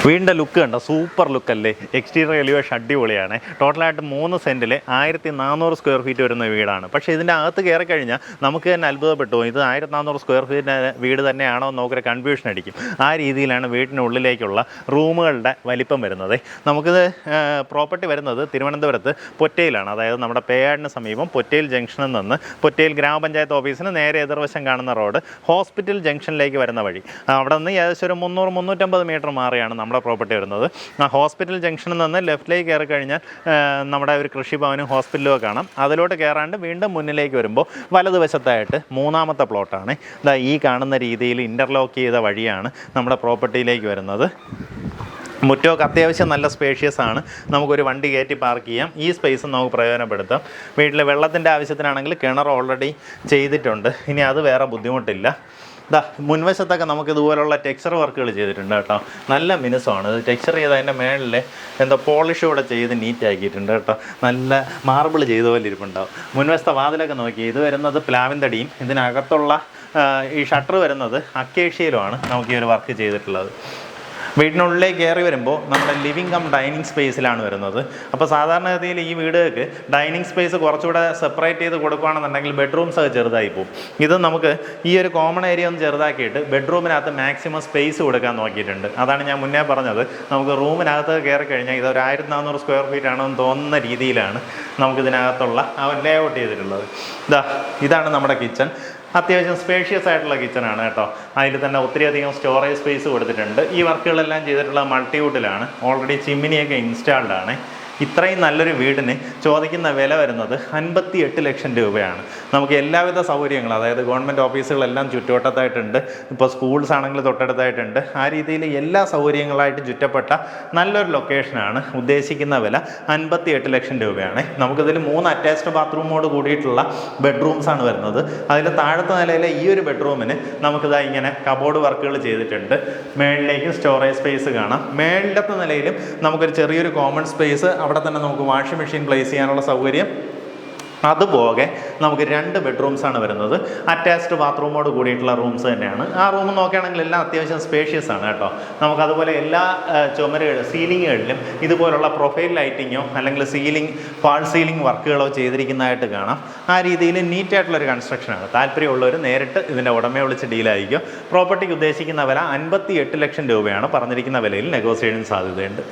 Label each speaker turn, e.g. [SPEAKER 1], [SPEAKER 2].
[SPEAKER 1] വീടിൻ്റെ ലുക്ക് കണ്ടോ, super ലുക്കല്ലേ. Exterior elevation അടിപൊളിയാണ്. ടോട്ടലായിട്ട് 3 സെൻറ്റിൽ 1400 സ്ക്വയർ ഫീറ്റ് വരുന്ന വീടാണ്. പക്ഷേ ഇതിൻ്റെ അകത്ത് കയറി കഴിഞ്ഞാൽ നമുക്ക് തന്നെ അത്ഭുതപ്പെട്ടു, ഇത് 1400 സ്ക്വയർ ഫീറ്റിൻ്റെ വീട് തന്നെയാണോ എന്ന് നമുക്കൊരു കൺഫ്യൂഷൻ അടിക്കും. ആ രീതിയിലാണ് വീടിനുള്ളിലേക്കുള്ള റൂമുകളുടെ വലിപ്പം വരുന്നത്. നമുക്കിത് പ്രോപ്പർട്ടി വരുന്നത് തിരുവനന്തപുരത്ത് പൊറ്റയിലാണ്, അതായത് നമ്മുടെ പേയാടിന് സമീപം പൊറ്റയിൽ ജംഗ്ഷനിൽ നിന്ന് പൊറ്റയിൽ ഗ്രാമപഞ്ചായത്ത് ഓഫീസിന് നേരെ എതിർവശം കാണുന്ന റോഡ് ഹോസ്പിറ്റൽ ജംഗ്ഷനിലേക്ക് വരുന്ന വഴി, അവിടെ നിന്ന് ഏകദേശം ഒരു 300-350 മീറ്റർ മാറിയാണ് നമ്മുടെ പ്രോപ്പർട്ടി വരുന്നത്. ഹോസ്പിറ്റൽ ജംഗ്ഷനിൽ നിന്ന് ലെഫ്റ്റിലേക്ക് കയറി കഴിഞ്ഞാൽ നമ്മുടെ ഒരു കൃഷിഭവനും ഹോസ്പിറ്റലും കാണാം. അതിലോട്ട് കയറാണ്ട് വീണ്ടും മുന്നിലേക്ക് വരുമ്പോൾ വലതുവശത്തായിട്ട് 3ാമത്തെ പ്ലോട്ടാണ്. ഇതാ ഈ കാണുന്ന രീതിയിൽ ഇൻ്റർലോക്ക് ചെയ്ത വഴിയാണ് നമ്മുടെ പ്രോപ്പർട്ടിയിലേക്ക് വരുന്നത്. മുറ്റമൊക്കെ അത്യാവശ്യം നല്ല സ്പേഷ്യസ് ആണ്, നമുക്കൊരു വണ്ടി കയറ്റി പാർക്ക് ചെയ്യാം. ഈ സ്പേസ് നമുക്ക് പ്രയോജനപ്പെടുത്താം. വീട്ടിൽ വെള്ളത്തിൻ്റെ ആവശ്യത്തിനാണെങ്കിൽ കിണർ ഓൾറെഡി ചെയ്തിട്ടുണ്ട്, ഇനി അത് വേറെ ബുദ്ധിമുട്ടില്ല. മുൻവശത്തൊക്കെ നമുക്ക് ഇതുപോലുള്ള ടെക്സ്ചർ വർക്കുകൾ ചെയ്തിട്ടുണ്ട് കേട്ടോ, നല്ല മിനുസമാണ്. ഇത് ടെക്സ്ചർ ചെയ്ത് അതിൻ്റെ മേളിൽ എന്തോ പോളിഷ് കൂടെ ചെയ്ത് നീറ്റാക്കിയിട്ടുണ്ട് കേട്ടോ, നല്ല മാർബിൾ ചെയ്ത പോലെ ഇരിപ്പുണ്ടാവും. മുൻവശത്തെ വാതിലൊക്കെ നോക്കി, ഇത് വരുന്നത് പ്ലാവിൻ തടിയും ഇതിനകത്തുള്ള ഈ ഷട്ടർ വരുന്നത് അക്കേഷ്യയിലുമാണ് നമുക്ക് ഈ ഒരു വർക്ക് ചെയ്തിട്ടുള്ളത്. വീടിനുള്ളിലേക്ക് കയറി വരുമ്പോൾ നമ്മുടെ ലിവിങ് കം ഡൈനിങ് സ്പേസിലാണ് വരുന്നത്. അപ്പോൾ സാധാരണഗതിയിൽ ഈ വീടുകൾക്ക് ഡൈനിങ് സ്പേസ് കുറച്ചുകൂടെ സെപ്പറേറ്റ് ചെയ്ത് കൊടുക്കുകയാണെന്നുണ്ടെങ്കിൽ ബെഡ്റൂംസ് ഒക്കെ ചെറുതായി പോകും. ഇത് നമുക്ക് ഈ ഒരു കോമൺ ഏരിയ ഒന്ന് ചെറുതാക്കിയിട്ട് ബെഡ്റൂമിനകത്ത് മാക്സിമം സ്പേസ് കൊടുക്കാൻ നോക്കിയിട്ടുണ്ട്. അതാണ് ഞാൻ മുന്നേ പറഞ്ഞത്, നമുക്ക് റൂമിനകത്ത് കയറി കഴിഞ്ഞാൽ ഇത് ഒരു 1400 സ്ക്വയർ ഫീറ്റ് ആണെന്ന് തോന്നുന്ന രീതിയിലാണ് നമുക്കിതിനകത്തുള്ള ലേ ഔട്ട് ചെയ്തിട്ടുള്ളത്. ഇതാണ് നമ്മുടെ കിച്ചൺ. അത്യാവശ്യം സ്പേഷ്യസ് ആയിട്ടുള്ള കിച്ചണാണ് കേട്ടോ. അതിൽ തന്നെ ഒത്തിരിയധികം സ്റ്റോറേജ് സ്പേസ് കൊടുത്തിട്ടുണ്ട്. ഈ വർക്കുകളെല്ലാം ചെയ്തിട്ടുള്ള മൾട്ടിവുഡിലാണ്, ഓൾറെഡി ചിമ്മിനിയൊക്കെ ഇൻസ്റ്റാൾഡ് ആണ്. ഇത്രയും നല്ലൊരു വീടിന് ചോദിക്കുന്ന വില വരുന്നത് 58 ലക്ഷം രൂപയാണ്. നമുക്ക് എല്ലാവിധ സൗകര്യങ്ങളും, അതായത് ഗവൺമെൻറ് ഓഫീസുകളെല്ലാം ചുറ്റുവട്ടത്തായിട്ടുണ്ട്, ഇപ്പോൾ സ്കൂൾസ് ആണെങ്കിൽ തൊട്ടടുത്തായിട്ടുണ്ട്. ആ രീതിയിൽ എല്ലാ സൗകര്യങ്ങളായിട്ട് ചുറ്റപ്പെട്ട നല്ലൊരു ലൊക്കേഷനാണ്. ഉദ്ദേശിക്കുന്ന വില 58 ലക്ഷം രൂപയാണ്. നമുക്കിതിൽ 3 അറ്റാച്ച്ഡ് ബാത്റൂമോട് കൂടിയിട്ടുള്ള ബെഡ്റൂംസാണ് വരുന്നത്. അതിൽ താഴത്തെ നിലയിലെ ഈ ഒരു ബെഡ്റൂമിന് നമുക്കിതാ ഇങ്ങനെ കബോർഡ് വർക്കുകൾ ചെയ്തിട്ടുണ്ട്. മേളിലേക്ക് സ്റ്റോറേജ് സ്പേസ് കാണാം. മേളിലത്തെ നിലയിലും നമുക്കൊരു ചെറിയൊരു കോമൺ സ്പേസ്, അവിടെ തന്നെ നമുക്ക് വാഷിംഗ് മെഷീൻ പ്ലേസ് ചെയ്യാനുള്ള സൗകര്യം. അതുപോകെ നമുക്ക് 2 ബെഡ്റൂംസാണ് വരുന്നത്. അറ്റാച്ച്ഡ് ബാത്റൂമോട് കൂടിയിട്ടുള്ള റൂംസ് തന്നെയാണ്. ആ റൂം നോക്കുകയാണെങ്കിൽ എല്ലാം അത്യാവശ്യം സ്പേഷ്യസ് ആണ് കേട്ടോ. നമുക്കതുപോലെ എല്ലാ സീലിങ്ങുകളിലും ഇതുപോലുള്ള പ്രൊഫൈൽ ലൈറ്റിങ്ങോ അല്ലെങ്കിൽ ഫാൾ സീലിംഗ് വർക്കുകളോ ചെയ്തിരിക്കുന്നതായിട്ട് കാണാം. ആ രീതിയിൽ നീറ്റായിട്ടുള്ളൊരു കൺസ്ട്രക്ഷനാണ്. താല്പര്യമുള്ളവർ നേരിട്ട് ഇതിൻ്റെ ഉടമയെ വിളിച്ച് ഡീലായിരിക്കും. പ്രോപ്പർട്ടിക്ക് ഉദ്ദേശിക്കുന്ന വില 58 ലക്ഷം രൂപയാണ്. പറഞ്ഞിരിക്കുന്ന വിലയിൽ നെഗോസിയേഷൻ സാധ്യതയുണ്ട്.